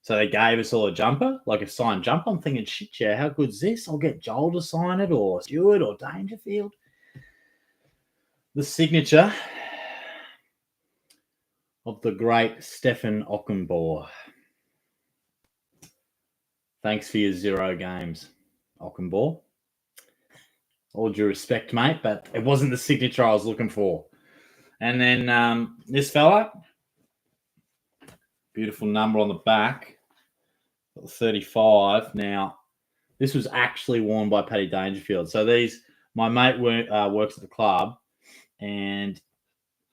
So they gave us all a jumper, like a signed jumper. I'm thinking, shit, yeah, how good's this? I'll get Joel to sign it, or Stewart, or Dangerfield. The signature of the great Stefan Ockenbaugh. Thanks for your 0 games, Ockenbaugh. All due respect, mate, but it wasn't the signature I was looking for. And then this fella, beautiful number on the back, 35. Now, this was actually worn by Paddy Dangerfield. So my mate works at the club, and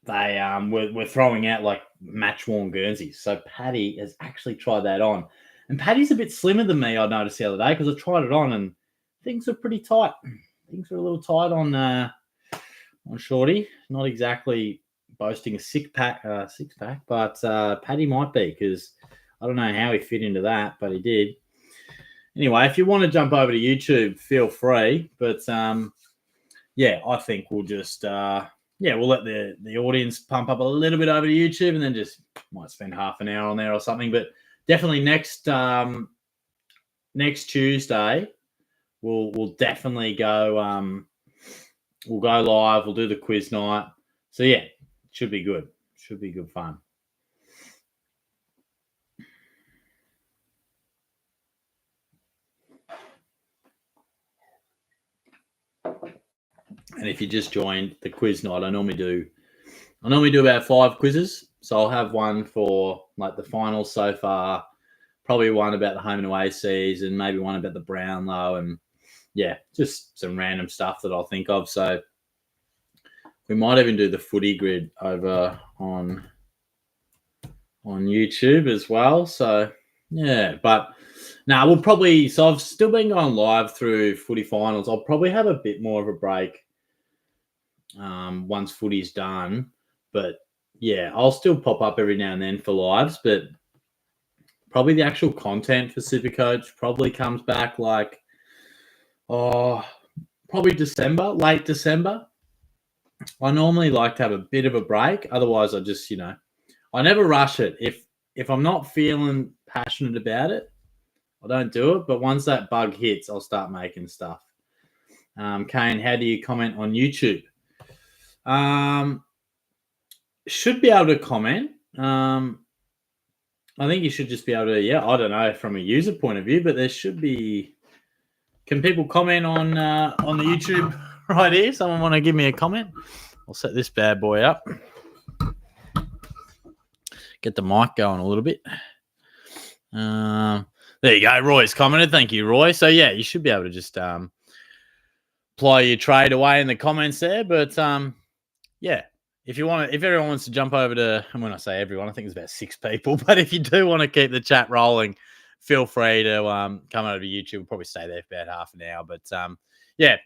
they were throwing out like match-worn Guernseys. So Paddy has actually tried that on. And Paddy's a bit slimmer than me, I noticed the other day, because I tried it on and things are pretty tight. Things are a little tight on Shorty. Not exactly boasting a six-pack, but Paddy might be, because I don't know how he fit into that, but he did. Anyway, if you want to jump over to YouTube, feel free. But, I think we'll just, we'll let the audience pump up a little bit over to YouTube, and then just might spend half an hour on there or something. But definitely next Tuesday, we'll definitely go. We'll go live. We'll do the quiz night. So yeah, should be good. Should be good fun. And if you just joined the quiz night, I normally do about 5 quizzes. So I'll have one for like the finals so far, probably one about the home and away season, maybe one about the Brownlow, and just some random stuff that I'll think of. So we might even do the footy grid over on YouTube as well. So but now we'll probably. So I've still been going live through footy finals. I'll probably have a bit more of a break once footy's done, but I'll still pop up every now and then for lives. But probably the actual content for Supercoach probably comes back like probably December, late December. I normally like to have a bit of a break. Otherwise, I just, I never rush it. If I'm not feeling passionate about it, I don't do it. But once that bug hits, I'll start making stuff. Kane, how do you comment on YouTube? Should be able to comment. I think you should just be able to, I don't know from a user point of view, but there should be. Can people comment on the YouTube right here? Someone want to give me a comment? I'll set this bad boy up. Get the mic going a little bit. There you go. Roy's commented. Thank you, Roy. So, you should be able to just ply your trade away in the comments there. But, if everyone wants to jump over to, and when I say everyone, I think there's about 6 people. But if you do want to keep the chat rolling, feel free to come over to YouTube. We'll probably stay there for about half an hour. But,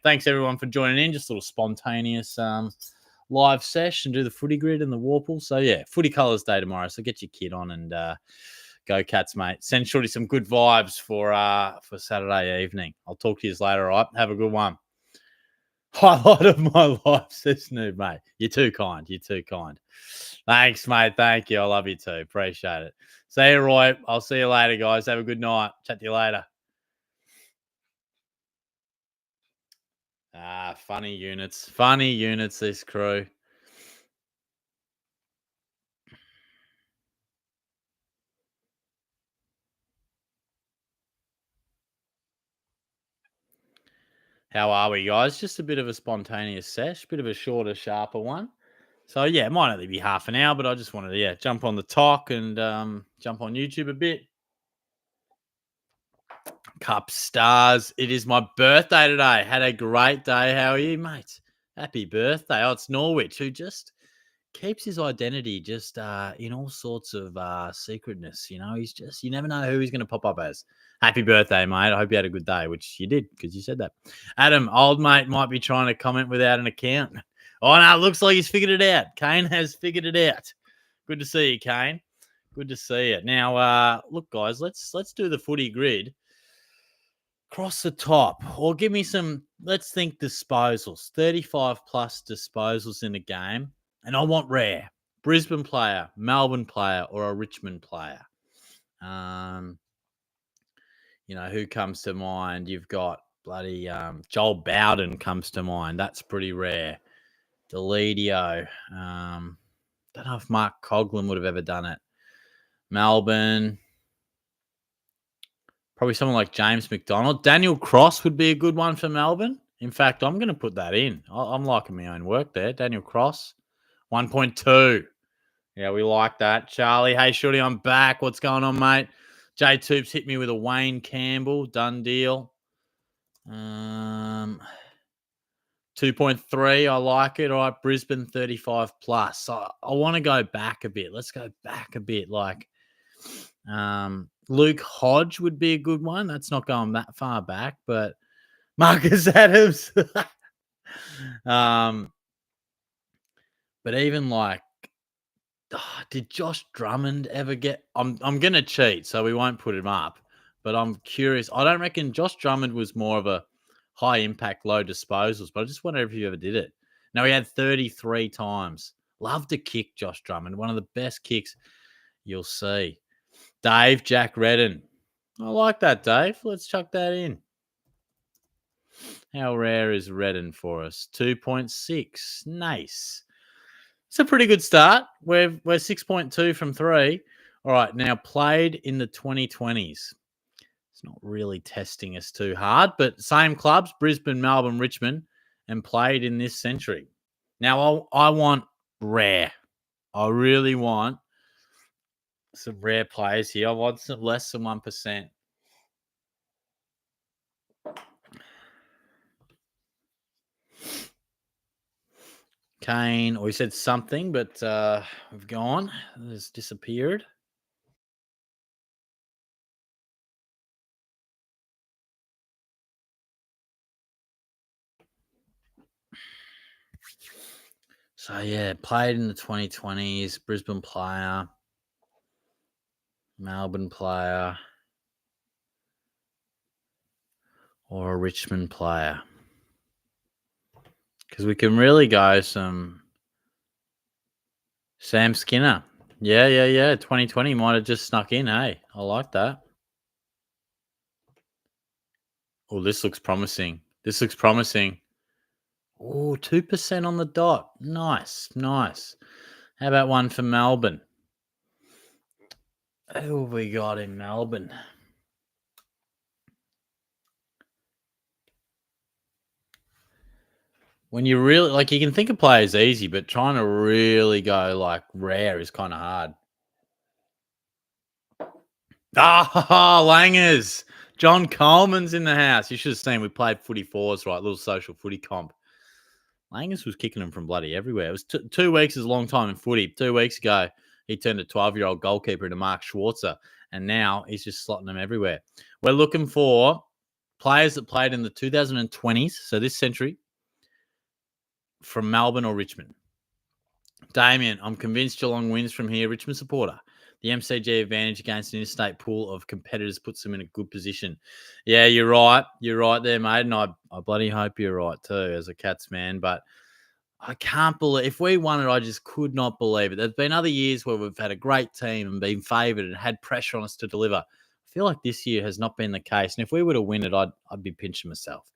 thanks, everyone, for joining in. Just a little spontaneous live session, do the footy grid and the Warple. So, footy colours day tomorrow. So get your kit on and go Cats, mate. Send Shorty some good vibes for Saturday evening. I'll talk to you later, all right? Have a good one. Highlight of my life, says Noob, mate. You're too kind. Thanks, mate. Thank you. I love you too. Appreciate it. See you, Roy. I'll see you later, guys. Have a good night. Chat to you later. Funny units. This crew. How are we, guys? Just a bit of a spontaneous sesh, bit of a shorter, sharper one. So, it might only be half an hour, but I just wanted to, jump on the talk and jump on YouTube a bit. Cup stars. It is my birthday today. Had a great day. How are you, mate? Happy birthday. Oh, it's Norwich, who just keeps his identity just in all sorts of secretness. He's just, you never know who he's going to pop up as. Happy birthday, mate. I hope you had a good day, which you did because you said that. Adam, old mate might be trying to comment without an account. Oh, no, it looks like he's figured it out. Kane has figured it out. Good to see you, Kane. Good to see you. Now, look, guys, let's do the footy grid. Across the top, or give me some, let's think disposals. 35 plus disposals in a game. And I want rare. Brisbane player, Melbourne player, or a Richmond player. who comes to mind? You've got bloody Joel Bowden comes to mind. That's pretty rare. Deledio. Don't know if Mark Coughlin would have ever done it. Melbourne. Probably someone like James McDonald. Daniel Cross would be a good one for Melbourne. In fact, I'm going to put that in. I'm liking my own work there. Daniel Cross, 1.2. Yeah, we like that. Charlie, hey, Shorty, I'm back. What's going on, mate? J Tubes hit me with a Wayne Campbell. Done deal. 2.3. I like it. All right, Brisbane 35 plus. So I want to go back a bit. Let's go back a bit. Like Luke Hodge would be a good one. That's not going that far back, but Marcus Adams. But even like, did Josh Drummond ever get? I'm gonna cheat, so we won't put him up. But I'm curious. I don't reckon Josh Drummond was more of a high impact, low disposals. But I just wonder if he ever did it. Now he had 33 times. Love to kick, Josh Drummond. One of the best kicks you'll see. Dave, Jack Redden. I like that, Dave. Let's chuck that in. How rare is Redden for us? 2.6. Nice. It's a pretty good start. We're 6.2 from 3. All right, now played in the 2020s. It's not really testing us too hard, but same clubs, Brisbane, Melbourne, Richmond, and played in this century. Now, I want rare. I really want some rare players here. I want some less than 1%. Kane, or he said something, but we've gone. It's disappeared. So, yeah, played in the 2020s, Brisbane player, Melbourne player, or a Richmond player. Because we can really go some Sam Skinner. Yeah. 2020 might have just snuck in, hey? I like that. Oh, this looks promising. Oh, 2% on the dot. Nice. How about one for Melbourne? Who have we got in Melbourne? When you really, like, you can think of players easy, but trying to really go, like, rare is kind of hard. Langers. John Coleman's in the house. You should have seen we played footy fours, right? Little social footy comp. Langers was kicking them from bloody everywhere. It was 2 weeks is a long time in footy. 2 weeks ago, he turned a 12-year-old goalkeeper into Mark Schwarzer, and now he's just slotting them everywhere. We're looking for players that played in the 2020s, so this century, from Melbourne or Richmond. Damien, I'm convinced Geelong wins from here. Richmond supporter. The MCG advantage against an interstate pool of competitors puts them in a good position. Yeah, you're right. You're right there, mate. And I bloody hope you're right too as a Cats man. But I can't believe, if we won it, I just could not believe it. There's been other years where we've had a great team and been favoured and had pressure on us to deliver. I feel like this year has not been the case. And if we were to win it, I'd be pinching myself.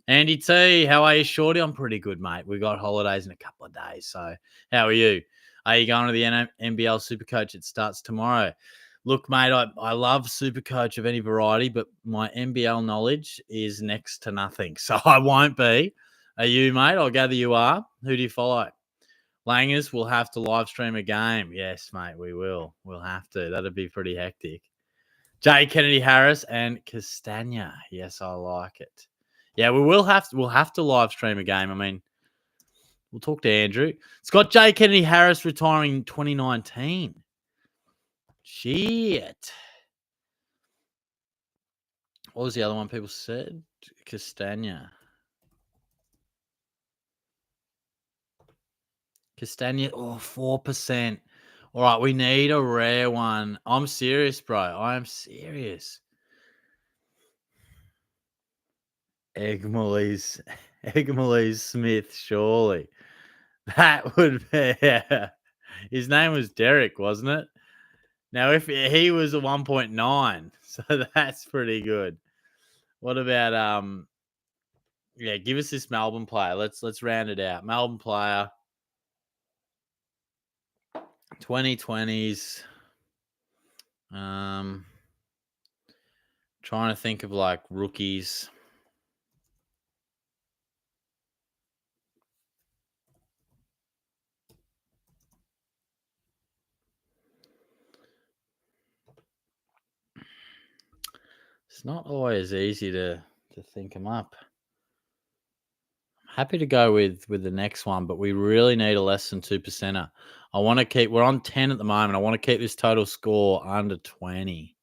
Andy T, how are you, Shorty? I'm pretty good, mate. We got holidays in a couple of days. So how are you? Are you going to the NBL Supercoach? It starts tomorrow. Look, mate, I love Supercoach of any variety, but my NBL knowledge is next to nothing. So I won't be. Are you, mate? I gather you are. Who do you follow? Langers will have to live stream a game. Yes, mate, we will. We'll have to. That'd be pretty hectic. Jay Kennedy Harris and Castagna. Yes, I like it. Yeah, we'll have to live stream a game. I mean, we'll talk to Andrew. It's got Jay Kennedy Harris retiring in 2019. Shit. What was the other one people said? Castagna. Oh, 4%. All right, we need a rare one. I'm serious, bro. I am serious. Egmalies Smith, surely. That would be. His name was Derek, wasn't it? Now, if he was a 1.9, so that's pretty good. What about yeah, give us this Melbourne player. Let's round it out. Melbourne player, 2020s. Trying to think of like rookies. It's not always easy to think them up. Happy to go with the next one, but we really need a less than 2%er. I want to keep. We're on 10 at the moment. I want to keep this total score under 20.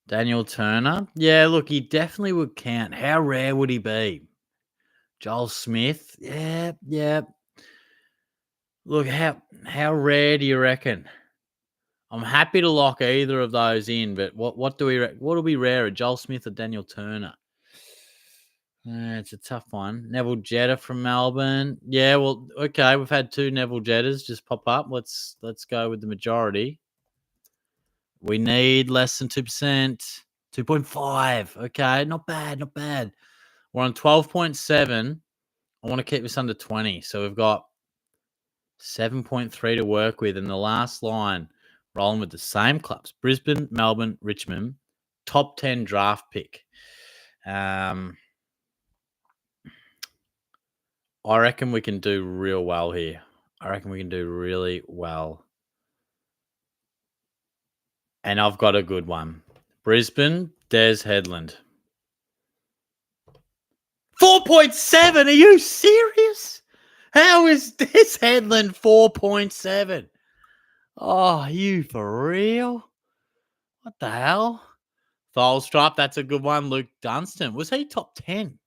Daniel Turner. Yeah, look, he definitely would count. How rare would he be? Joel Smith. Yeah. Look, how rare do you reckon? I'm happy to lock either of those in, but what will be rarer, Joel Smith or Daniel Turner? It's a tough one. Neville Jetta from Melbourne. Yeah, well, okay, we've had 2 Neville Jettas just pop up. Let's go with the majority. We need less than 2%. 2.5. Okay, not bad. We're on 12.7. I want to keep this under 20. So we've got 7.3 to work with. And the last line, rolling with the same clubs. Brisbane, Melbourne, Richmond. Top 10 draft pick. I reckon we can do real well here. I reckon we can do really well. And I've got a good one. Brisbane, Des Headland. 4.7? Are you serious? How is Des Headland 4.7? Oh, you for real? What the hell? Tholstrup, that's a good one. Luke Dunstan. Was he top 10?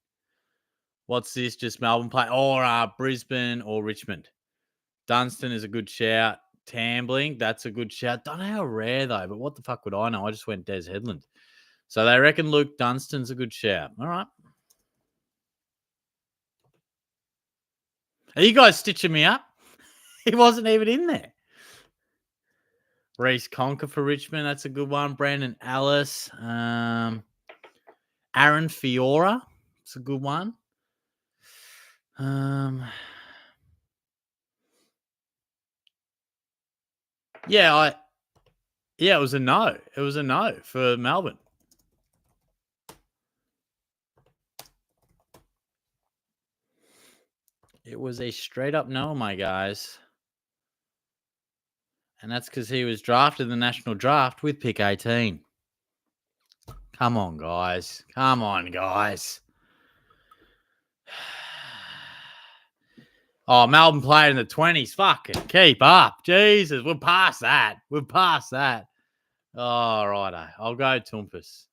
What's this? Just Melbourne play? Or Brisbane or Richmond? Dunstan is a good shout. Tambling, that's a good shout. Don't know how rare though, but what the fuck would I know? I just went Des Headland. So they reckon Luke Dunstan's a good shout. All right. Are you guys stitching me up? He wasn't even in there. Reece Conker for Richmond, that's a good one. Brandon Ellis. Aaron Fiora, it's a good one. Yeah, it was a no. It was a no for Melbourne. It was a straight up no, my guys. And that's because he was drafted in the national draft with pick 18. Come on, guys. Oh, Melbourne played in the 20s. Fucking keep up. Jesus, we're past that. Oh, righto. I'll go Toompas.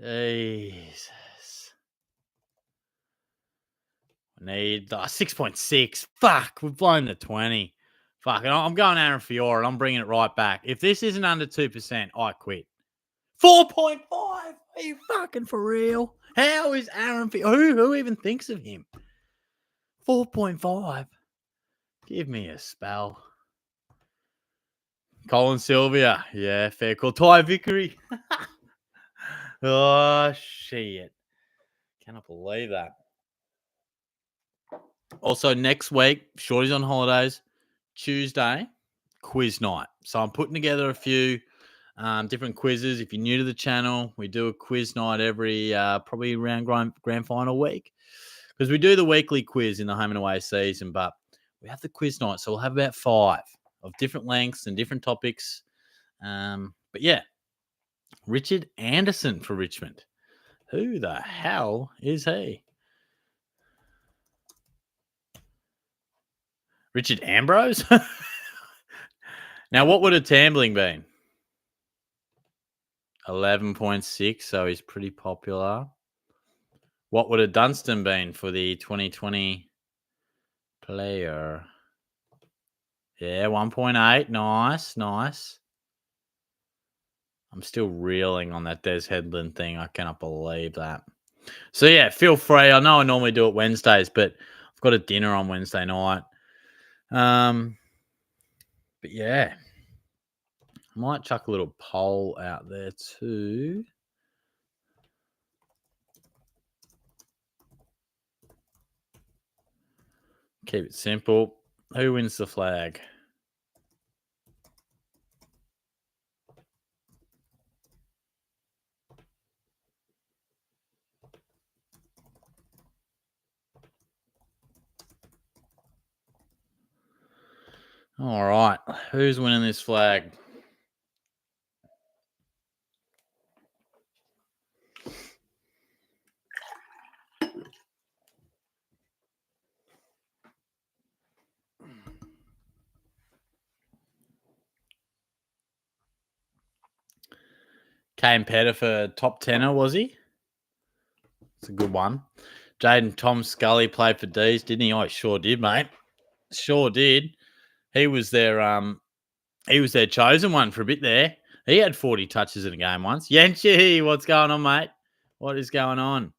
Jesus. Need 6.6. Fuck, we've blown the 20. Fuck, I'm going Aaron Fiora and I'm bringing it right back. If this isn't under 2%, I quit. 4.5? Are you fucking for real? How is Aaron Fiora? Who even thinks of him? 4.5? Give me a spell. Colin Sylvia. Yeah, fair call. Ty Vickery. Oh, shit. Cannot believe that. Also, next week, Shorty's on holidays. Tuesday, quiz night. So I'm putting together a few different quizzes. If you're new to the channel, we do a quiz night every probably around grand final week, because we do the weekly quiz in the home and away season, but we have the quiz night. So we'll have about 5 of different lengths and different topics. But yeah, Richard Anderson for Richmond. Who the hell is he? Richard Ambrose? Now, what would a Tambling been? 11.6, so he's pretty popular. What would a Dunstan been for the 2020 player? Yeah, 1.8. Nice. I'm still reeling on that Des Headland thing. I cannot believe that. So, yeah, feel free. I know I normally do it Wednesdays, but I've got a dinner on Wednesday night. But yeah, might chuck a little poll out there too. Keep it simple. Who wins the flag? All right. Who's winning this flag? Kane Pettifer, top tenner, was he? It's a good one. Jaden Tom Scully played for D's, didn't he? Oh, he sure did, mate. Sure did. He was their chosen one for a bit there. He had 40 touches in a game once. Yenchi, what's going on, mate? What is going on?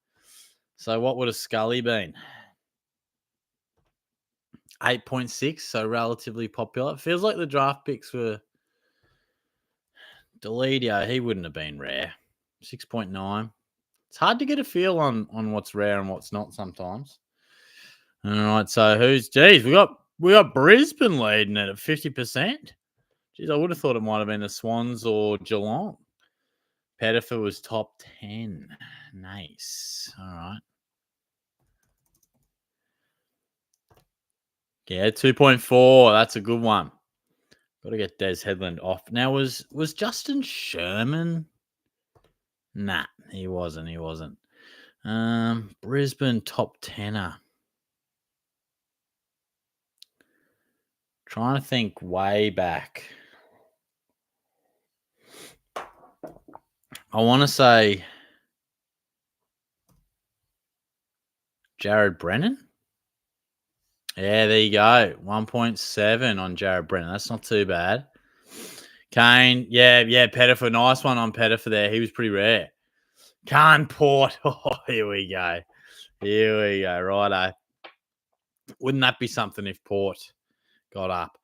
So what would a Scully been? 8.6, so relatively popular. It feels like the draft picks were Deledio, he wouldn't have been rare. 6.9. It's hard to get a feel on what's rare and what's not sometimes. All right, so we got Brisbane leading it at 50%. Geez, I would have thought it might have been the Swans or Geelong. Pettifer was top 10. Nice. All right. Yeah, 2.4. That's a good one. Got to get Des Headland off. Now, was Justin Sherman? Nah, he wasn't. Brisbane top tenner. Trying to think way back. I want to say Jared Brennan. Yeah, there you go. 1.7 on Jared Brennan. That's not too bad. Kane, yeah, Pettifer. Nice one on Pettifer there. He was pretty rare. Khan Port. Oh, here we go. Righto. Wouldn't that be something if Port got up?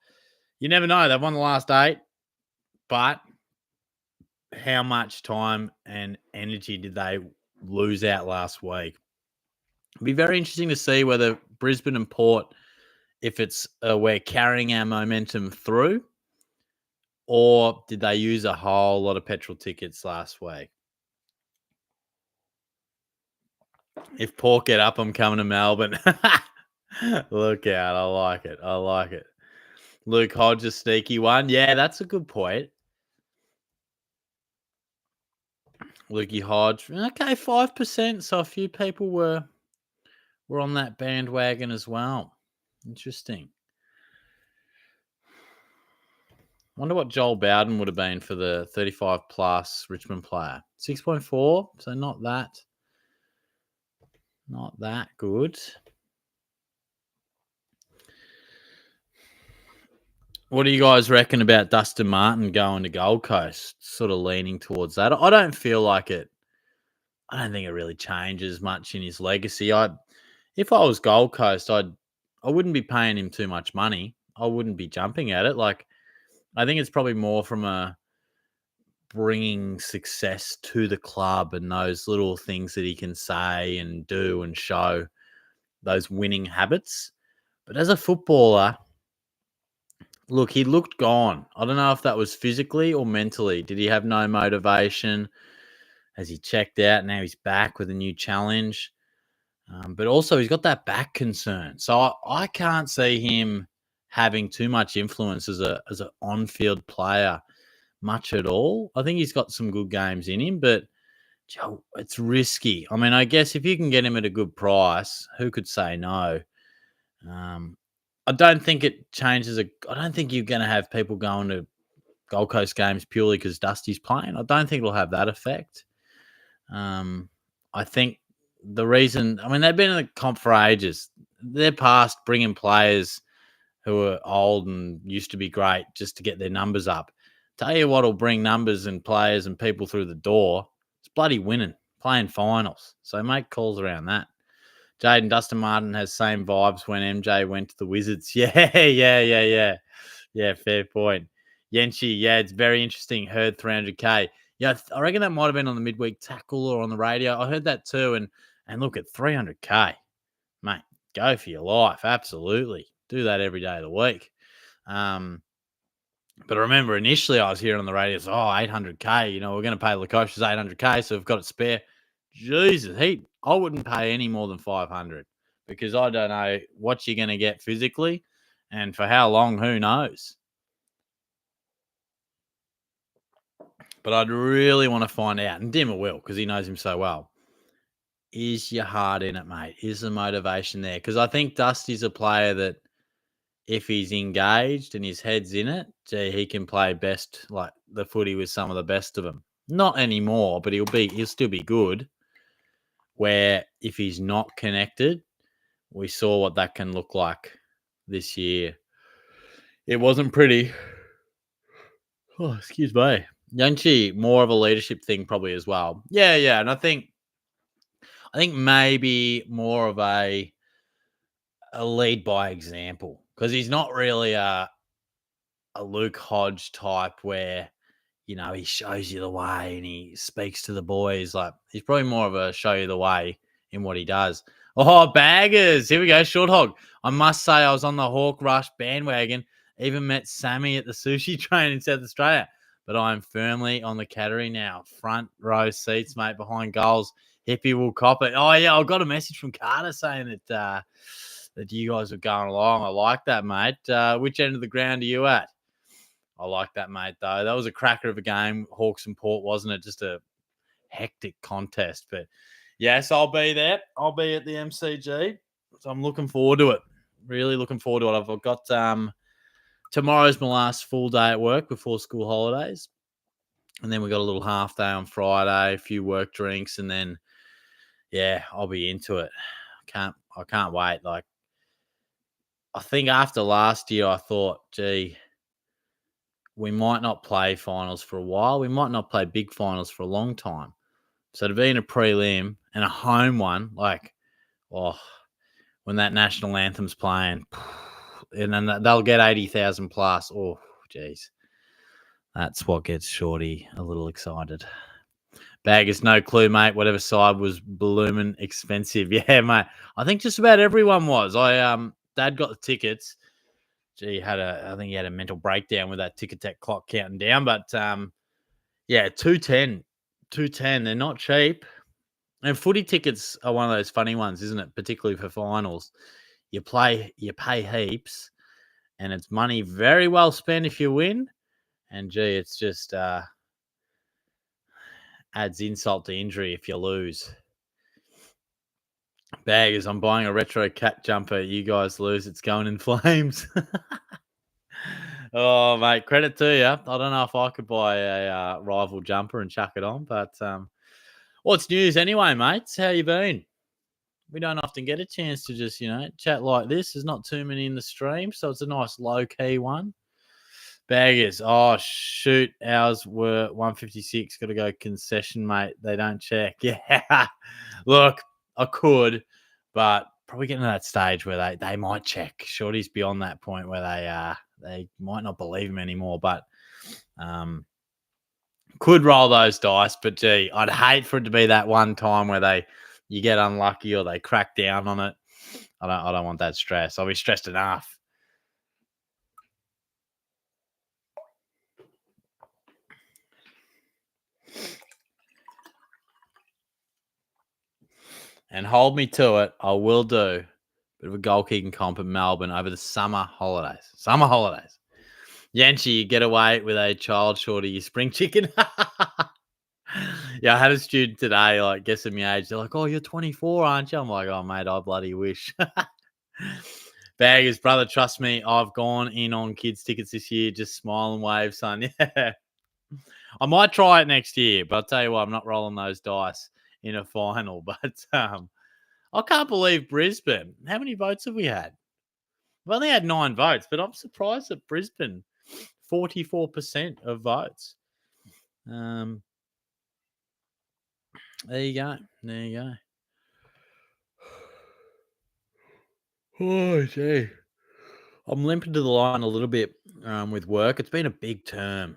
You never know. They've won the last 8, but how much time and energy did they lose out last week? It'd be very interesting to see whether Brisbane and Port, if it's we're carrying our momentum through, or did they use a whole lot of petrol tickets last week? If Port get up, I'm coming to Melbourne. Look out. I like it. Luke Hodge, a sneaky one. Yeah, that's a good point. Lukey Hodge. Okay, 5%. So a few people were on that bandwagon as well. Interesting. Wonder what Joel Bowden would have been for the 35 plus Richmond player. 6.4. So not that good. What do you guys reckon about Dustin Martin going to Gold Coast? Sort of leaning towards that. I don't feel like it. I don't think it really changes much in his legacy. If I was Gold Coast, I wouldn't be paying him too much money. I wouldn't be jumping at it. Like, I think it's probably more from a bringing success to the club and those little things that he can say and do and show, those winning habits. But as a footballer, look, he looked gone. I don't know if that was physically or mentally. Did he have no motivation? Has he checked out? Now he's back with a new challenge. But also he's got that back concern. So I can't see him having too much influence as an on-field player much at all. I think he's got some good games in him, but Joe, it's risky. I mean, I guess if you can get him at a good price, who could say no? I don't think it changes. I don't think you're going to have people going to Gold Coast games purely because Dusty's playing. I don't think it'll have that effect. I think the reason, I mean, they've been in the comp for ages. They're past bringing players who are old and used to be great just to get their numbers up. Tell you what will bring numbers and players and people through the door. It's bloody winning, playing finals. So make calls around that. Dustin Martin has same vibes when MJ went to the Wizards. Yeah. Yeah, fair point. Yenchi, yeah, it's very interesting. Heard 300K. Yeah, I reckon that might have been on the midweek tackle or on the radio. I heard that too. And look at 300K, mate. Go for your life. Absolutely. Do that every day of the week. But I remember initially I was hearing on the radio, it's, 800K. We're going to pay Lukosius 800K, so we've got it spare. Jesus, I wouldn't pay any more than 500 because I don't know what you're going to get physically and for how long, who knows. But I'd really want to find out, and Dimmer will because he knows him so well. Is your heart in it, mate? Is the motivation there? Because I think Dusty's a player that if he's engaged and his head's in it, gee, he can play best like the footy with some of the best of them. Not anymore, but he'll still be good. Where if he's not connected, we saw what that can look like this year. It wasn't pretty. Oh, excuse me. Yanchi, more of a leadership thing probably as well. Yeah, and I think maybe more of a lead by example because he's not really a Luke Hodge type where he shows you the way and he speaks to the boys. Like he's probably more of a show you the way in what he does. Oh, baggers! Here we go, short hog. I must say I was on the Hawk Rush bandwagon. Even met Sammy at the sushi train in South Australia. But I'm firmly on the Cattery now. Front row seats, mate, behind goals. Hippie will cop it. Oh, yeah, I got a message from Carter saying that you guys were going along. I like that, mate. Which end of the ground are you at? I like that, mate, though. That was a cracker of a game, Hawks and Port, wasn't it? Just a hectic contest. But, yes, I'll be there. I'll be at the MCG. So I'm looking forward to it. Really looking forward to it. I've got tomorrow's my last full day at work before school holidays. And then we got a little half day on Friday, a few work drinks, and then, yeah, I'll be into it. I can't wait. Like, I think after last year, I thought, gee, we might not play finals for a while. We might not play big finals for a long time. So to be in a prelim and a home one, like, when that national anthem's playing, and then they'll get 80,000 plus. Oh, geez. That's what gets Shorty a little excited. Baggers, no clue, mate. Whatever side was blooming expensive. Yeah, mate. I think just about everyone was. Dad got the tickets. Gee, I think he had a mental breakdown with that ticket tech clock counting down. But yeah, 210. They're not cheap. And footy tickets are one of those funny ones, isn't it? Particularly for finals. You pay heaps, and it's money very well spent if you win. And gee, it's just adds insult to injury if you lose. Baggers, I'm buying a retro cat jumper. You guys lose, it's going in flames. Oh, mate, credit to you. I don't know if I could buy a rival jumper and chuck it on, but what's news anyway, mates? How you been? We don't often get a chance to just, chat like this. There's not too many in the stream, so it's a nice low-key one. Baggers, oh, shoot. Ours were 156. Got to go concession, mate. They don't check. Yeah. Look, I could, but probably getting to that stage where they might check. Shorty's beyond that point where they might not believe him anymore, but could roll those dice. But, gee, I'd hate for it to be that one time where you get unlucky or they crack down on it. I don't want that stress. I'll be stressed enough. And hold me to it, I will do a bit of a goal kicking comp in Melbourne over the summer holidays. Yanchi, you get away with a child short of your spring chicken. Yeah, I had a student today, like, guessing my age. They're like, oh, you're 24, aren't you? I'm like, oh, mate, I bloody wish. Baggers, brother, trust me, I've gone in on kids' tickets this year. Just smile and wave, son. Yeah. I might try it next year, but I'll tell you what, I'm not rolling those dice in a final. But I can't believe Brisbane. How many votes have we had? We've only had 9 votes, but I'm surprised at Brisbane. 44% of votes. There you go. Oh, gee. I'm limping to the line a little bit with work. It's been a big term.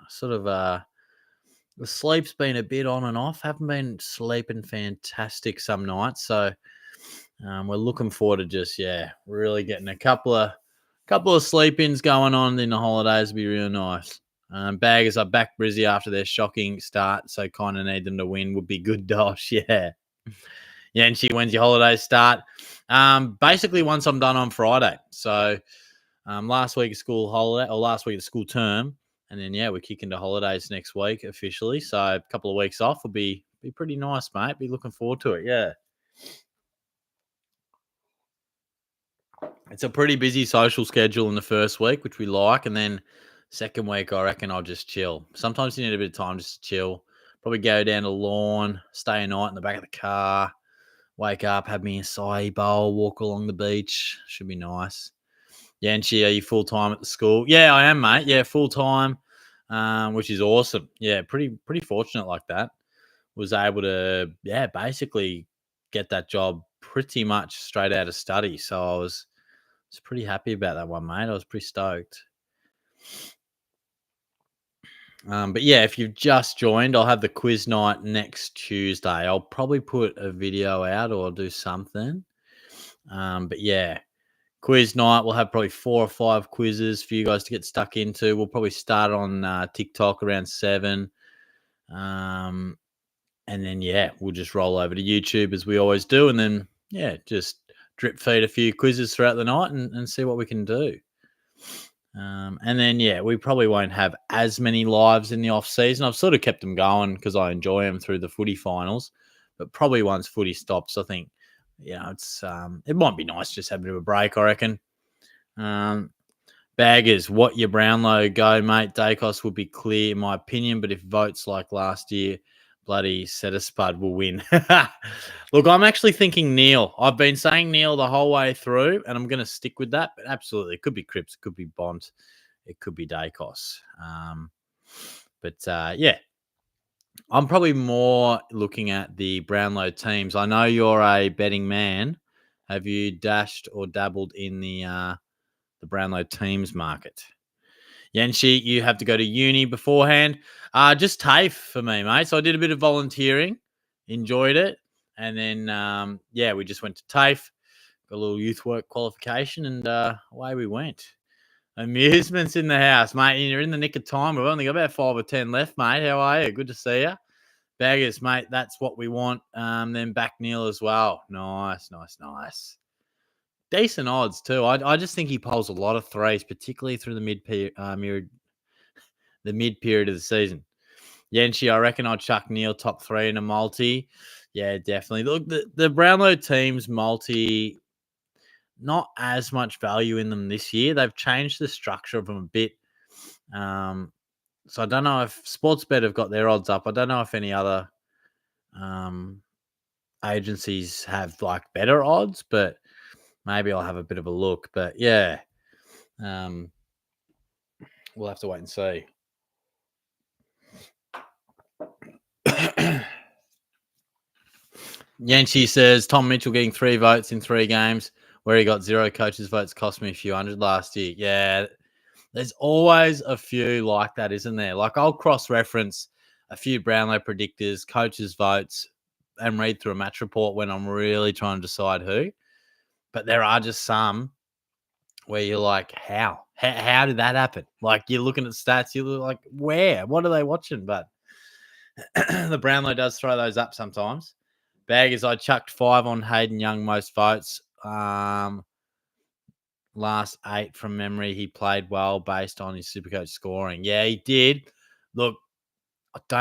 Sort of the sleep's been a bit on and off. Haven't been sleeping fantastic some nights. So we're looking forward to just really getting a couple of sleep-ins going on in the holidays. Would be real nice. Baggers are back Brizzy after their shocking start, so kind of need them to win. Would be good, Dosh. Yeah. Yeah, and when's your holidays start? Basically, once I'm done on Friday. So last week of school holiday, or last week of school term, and then we kick into holidays next week officially. So a couple of weeks off will be pretty nice, mate. Be looking forward to it. Yeah. It's a pretty busy social schedule in the first week, which we like. And then second week, I reckon I'll just chill. Sometimes you need a bit of time just to chill. Probably go down to the lawn, stay a night in the back of the car, wake up, have me a acai bowl, walk along the beach. Should be nice. Yanchi, are you full-time at the school? Yeah, I am, mate. Yeah, full-time, which is awesome. Yeah, pretty fortunate like that. Was able to, basically get that job pretty much straight out of study. So I was pretty happy about that one, mate. I was pretty stoked. But if you've just joined, I'll have the quiz night next Tuesday. I'll probably put a video out or I'll do something. But quiz night. We'll have probably 4 or 5 quizzes for you guys to get stuck into. We'll probably start on TikTok around 7. And then, we'll just roll over to YouTube as we always do. And then, just drip feed a few quizzes throughout the night and see what we can do. And then, we probably won't have as many lives in the off season. I've sort of kept them going because I enjoy them through the footy finals. But probably once footy stops, I think, it's it might be nice just have a bit of a break, I reckon. Baggers, what your Brownlow go, mate? Dacos will be clear, in my opinion, but if votes like last year, bloody Spud will win. Look, I'm actually thinking Neil. I've been saying Neil the whole way through, and I'm going to stick with that. But absolutely, it could be Cripps, it could be Bont, it could be Dacos. I'm probably more looking at the Brownlow teams. I know you're a betting man. Have you dashed or dabbled in the Brownlow teams market? Yanshi, you have to go to uni beforehand. Just TAFE for me, mate. So I did a bit of volunteering, enjoyed it. And then, we just went to TAFE, got a little youth work qualification, and away we went. Amusements in the house, mate. You're in the nick of time. We've only got about 5 or 10 left, mate. How are you? Good to see you. Baggers, mate. That's what we want. Then back Neil as well. Nice. Decent odds too. I just think he pulls a lot of threes, particularly through the mid period of the season. Yanchi, I reckon I'd chuck Neil top 3 in a multi. Yeah, definitely. Look, the Brownlow teams multi, not as much value in them this year. They've changed the structure of them a bit. So I don't know if Sportsbet have got their odds up. I don't know if any other agencies have like better odds, but maybe I'll have a bit of a look. But we'll have to wait and see. Yanchi says Tom Mitchell getting 3 votes in 3 games where he got 0 coaches' votes cost me a few hundred last year. Yeah, there's always a few like that, isn't there? Like I'll cross-reference a few Brownlow predictors, coaches' votes, and read through a match report when I'm really trying to decide who. But there are just some where you're like, how did that happen? Like you're looking at stats, you're like, where? What are they watching? But the Brownlow does throw those up sometimes. Baggers, I chucked 5 on Hayden Young, most votes. Last 8 from memory, he played well based on his Supercoach scoring. Yeah, he did. Look,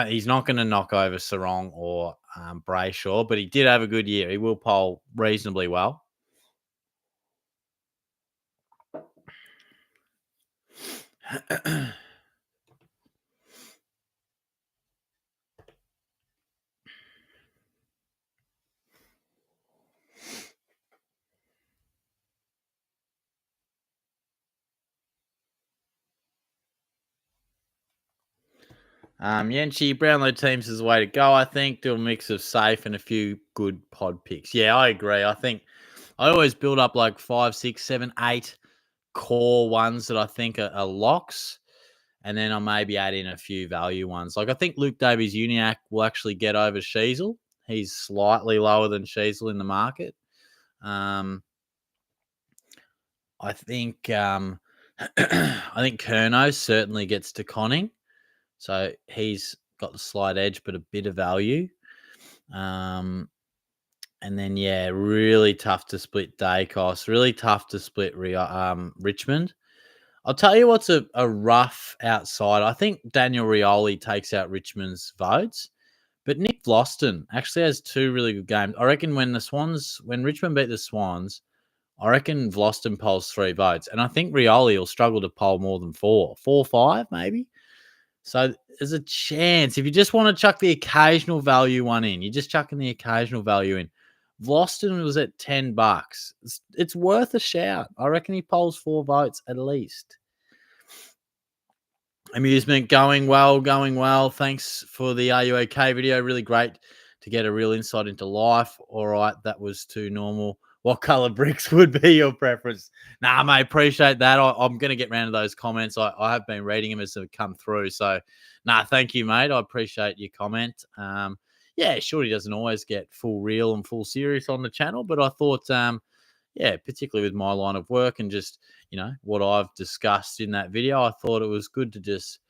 he's not going to knock over Sarong or Brayshaw, but he did have a good year. He will poll reasonably well. Yanchi, Brownlow teams is the way to go, I think. Do a mix of safe and a few good pod picks. Yeah, I agree. I think I always build up like 5, 6, 7, 8 core ones that I think are locks. And then I'll maybe add in a few value ones. Like I think Luke Davies-Uniacke will actually get over Sheasel. He's slightly lower than Sheasel in the market. I think I think Curnow certainly gets to Conning. So he's got the slight edge, but a bit of value. And then, yeah, really tough to split Dacos. Really tough to split Richmond. I'll tell you what's a rough outside. I think Daniel Rioli takes out Richmond's votes. But Nick Vlauston actually has 2 really good games. I reckon when Richmond beat the Swans, I reckon Vlauston polls 3 votes. And I think Rioli will struggle to poll more than 4. 4, 5 maybe. So there's a chance. If you just want to chuck the occasional value one in, you're just chucking the occasional value in. Vlauston was at $10. It's worth a shout. I reckon he polls 4 votes at least. Amusement going well. Thanks for the Are You OK video. Really great to get a real insight into life. All right, that was too normal. What color bricks would be your preference? Nah, mate, appreciate that. I'm going to get around to those comments. I have been reading them as they come through. So, thank you, mate. I appreciate your comment. Yeah, sure, he doesn't always get full real and full serious on the channel, but I thought, particularly with my line of work and just, what I've discussed in that video, I thought it was good to just,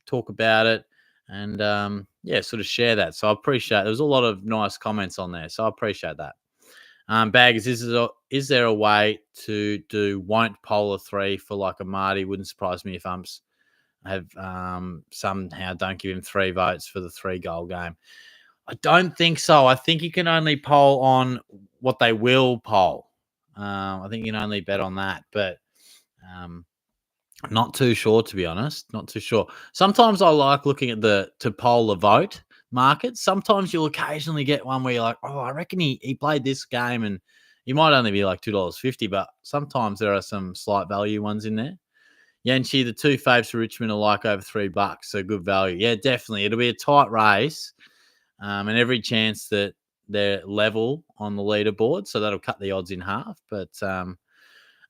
talk about it and, sort of share that. So I appreciate there was a lot of nice comments on there. So I appreciate that. Baggers, is there a way to do won't polar 3 for like a Marty? Wouldn't surprise me if umps have somehow don't give him 3 votes for the 3-goal game. I don't think so. I think you can only poll on what they will poll. I think you can only bet on that, but not too sure, to be honest. Not too sure. Sometimes I like looking at to poll the vote market. Sometimes you'll occasionally get one where you're like, oh, I reckon he played this game and he might only be like $2.50, but sometimes there are some slight value ones in there. Yanchi, the 2 faves for Richmond are like over $3, so good value. Yeah, definitely. It'll be a tight race. And every chance that they're level on the leaderboard, so that'll cut the odds in half. But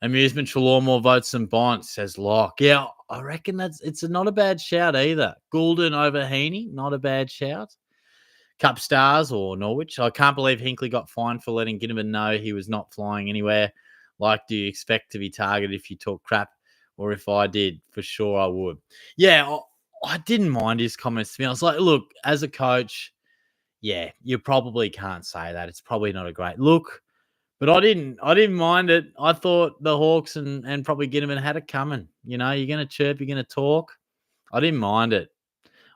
Amusement Trelaw more votes than Bont, says Locke. Yeah, I reckon it's not a bad shout either. Goulden over Heaney, not a bad shout. Cup Stars or Norwich. I can't believe Hinkley got fined for letting Ginnivan know he was not flying anywhere. Like, do you expect to be targeted if you talk crap? Or if I did, for sure I would. Yeah, I didn't mind his comments to me. I was like, look, as a coach, yeah, you probably can't say that. It's probably not a great look. But I didn't mind it. I thought the Hawks and probably Ginnivan had it coming. You're going to chirp, you're going to talk. I didn't mind it.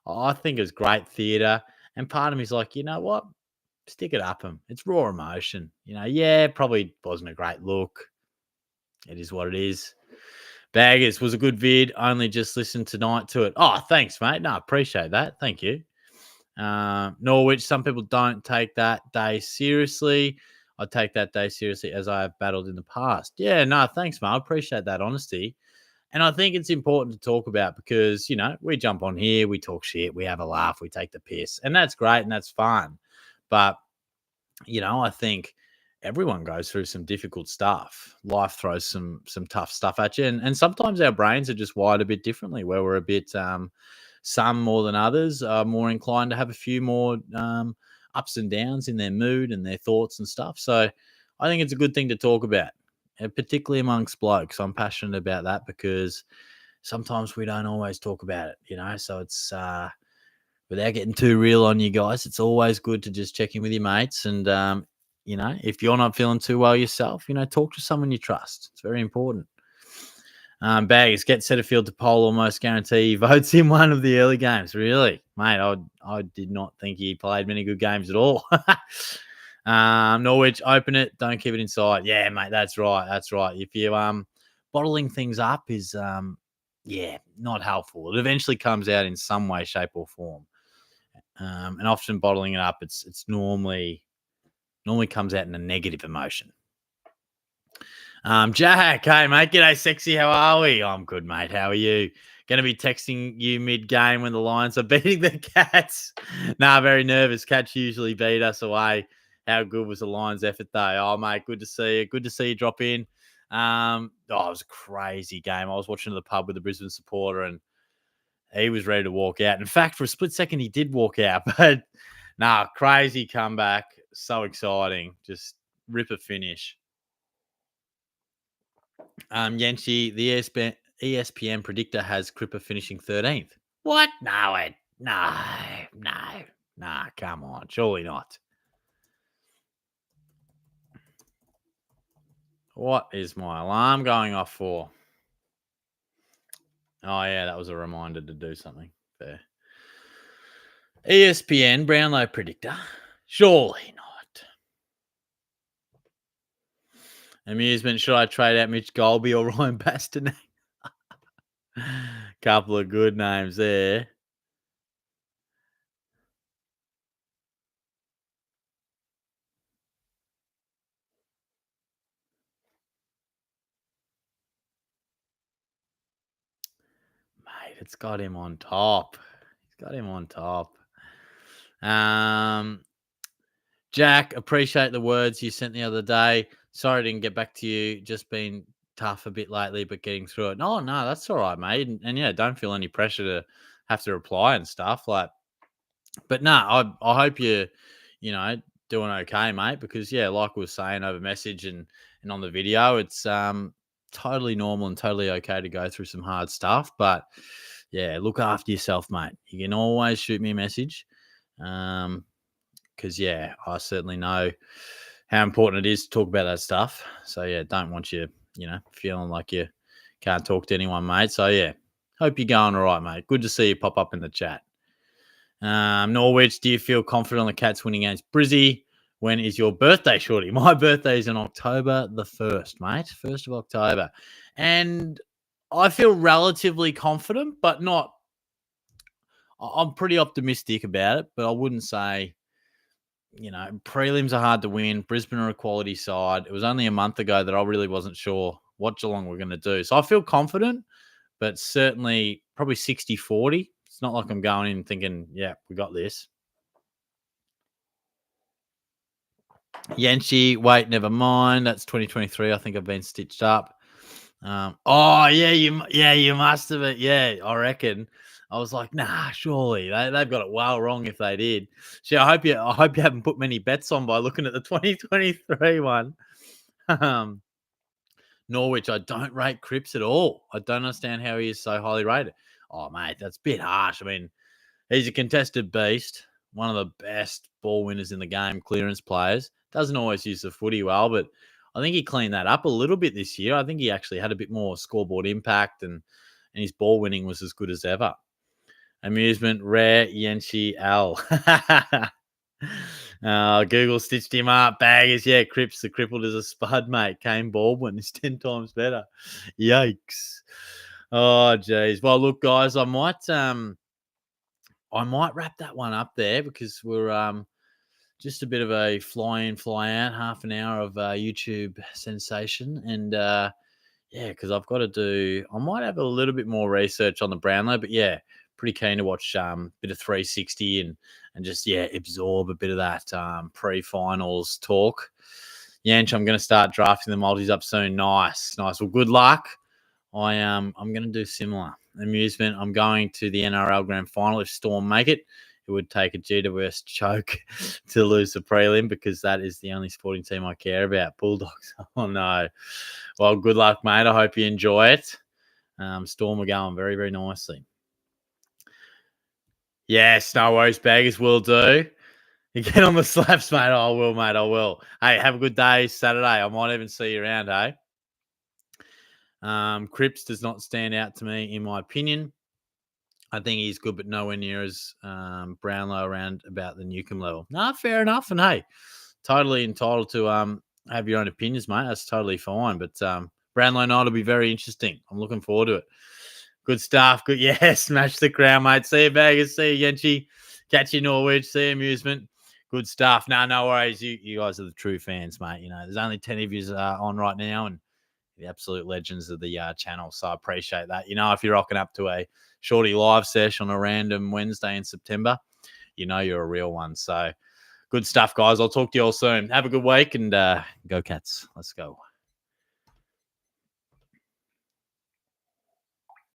I think it was great theatre. And part of me is like, you know what? Stick it up him. It's raw emotion. Probably wasn't a great look. It is what it is. Baggers was a good vid. Only just listened tonight to it. Oh, thanks, mate. No, appreciate that. Thank you. Norwich, some people don't take that day seriously. I take that day seriously as I have battled in the past. Yeah, no, thanks, mate. I appreciate that honesty. And I think it's important to talk about because, we jump on here, we talk shit, we have a laugh, we take the piss. And that's great and that's fun. But, I think everyone goes through some difficult stuff. Life throws some tough stuff at you. And sometimes our brains are just wired a bit differently where we're a bit, some more than others are more inclined to have a few more ups and downs in their mood and their thoughts and stuff. So I think it's a good thing to talk about, and particularly amongst blokes. I'm passionate about that because sometimes we don't always talk about it, so it's without getting too real on you guys, it's always good to just check in with your mates. And, if you're not feeling too well yourself, talk to someone you trust. It's very important. Bags, get Setterfield to poll almost guarantee he votes in one of the early games. Really? Mate, I did not think he played many good games at all. Norwich, open it. Don't keep it inside. Yeah, mate, that's right. That's right. If you bottling things up is not helpful. It eventually comes out in some way, shape, or form. And often bottling it up, it's normally comes out in a negative emotion. Jack, hey mate, g'day sexy, how are we? I'm good, mate. How are you? Going to be texting you mid-game when the Lions are beating the Cats. Very nervous. Cats usually beat us away. How good was the Lions' effort, though? Oh, mate, good to see you. Good to see you drop in. It was a crazy game. I was watching at the pub with a Brisbane supporter, and he was ready to walk out. In fact, for a split second, he did walk out. But, crazy comeback. So exciting. Just rip a finish. Yenchi, the ESPN predictor has Cripper finishing 13th. What? No, come on. Surely not. What is my alarm going off for? Oh, yeah, that was a reminder to do something. Fair. ESPN Brownlow predictor. Surely not. Amusement. Should I trade out Mitch Golby or Ryan Bastanek? Couple of good names there. Mate, it's got him on top. He's got him on top. Jack, appreciate the words you sent the other day. Sorry I didn't get back to you. Just been tough a bit lately, but getting through it. No, that's all right, mate. And yeah, don't feel any pressure to have to reply and stuff. But I hope you're, doing okay, mate. Because yeah, like we were saying over message and on the video, it's totally normal and totally okay to go through some hard stuff. But yeah, look after yourself, mate. You can always shoot me a message. Because yeah, I certainly know how important it is to talk about that stuff. So yeah, don't want you, feeling like you can't talk to anyone, mate. So yeah, hope you're going all right, mate. Good to see you pop up in the chat. Norwich, do you feel confident on the Cats winning against Brizzy? When is your birthday, Shorty? My birthday is on October the 1st, mate. 1st of October. And I feel relatively confident, but not. I'm pretty optimistic about it, but I wouldn't say, prelims are hard to win. Brisbane are a quality side. It was only a month ago that I really wasn't sure what Geelong were going to do. So I feel confident, but certainly probably 60-40. It's not like I'm going in thinking, yeah, we got this. Yanchi, wait, never mind. That's 2023. I think I've been stitched up. You must have it. Yeah, I reckon. I was like, nah, surely they've got it well wrong if they did. So I hope you haven't put many bets on by looking at the 2023 one. Norwich, I don't rate Cripps at all. I don't understand how he is so highly rated. Oh, mate, that's a bit harsh. I mean, he's a contested beast, one of the best ball winners in the game, clearance players. Doesn't always use the footy well, but I think he cleaned that up a little bit this year. I think he actually had a bit more scoreboard impact and his ball winning was as good as ever. Amusement, Rare, Yenchi, Al. Google stitched him up. Baggers, yeah, Cripps, the crippled as a spud, mate. Kane Baldwin is 10 times better. Yikes. Oh, geez. Well, look, guys, I might wrap that one up there because we're just a bit of a fly in, fly out, half an hour of YouTube sensation. And because I might have a little bit more research on the Brownlow, but yeah, pretty keen to watch a bit of 360 and just, absorb a bit of that pre-finals talk. Yanch, I'm going to start drafting the multis up soon. Nice. Well, good luck. I'm going to do similar. Amusement, I'm going to the NRL Grand Final. If Storm make it, it would take a GWS choke to lose the prelim because that is the only sporting team I care about. Bulldogs. Oh, no. Well, good luck, mate. I hope you enjoy it. Storm are going very, very nicely. Yes, no worries, baggers. Will do. You get on the slaps, mate. I will, mate. I will. Hey, have a good day Saturday. I might even see you around, hey? Cripps does not stand out to me, in my opinion. I think he's good, but nowhere near as Brownlow around about the Newcomb level. No, fair enough. And hey, totally entitled to have your own opinions, mate. That's totally fine. But Brownlow night will be very interesting. I'm looking forward to it. Good stuff. Good. Yeah, smash the crown, mate. See you, baggers. See you, Yenchi. Catch you, Norwich. See you, Amusement. Good stuff. No worries. You guys are the true fans, mate. There's only 10 of you on right now and the absolute legends of the channel. So I appreciate that. If you're rocking up to a Shorty live session on a random Wednesday in September, you're a real one. So Good stuff, guys. I'll talk to you all soon. Have a good week and go Cats. Let's go.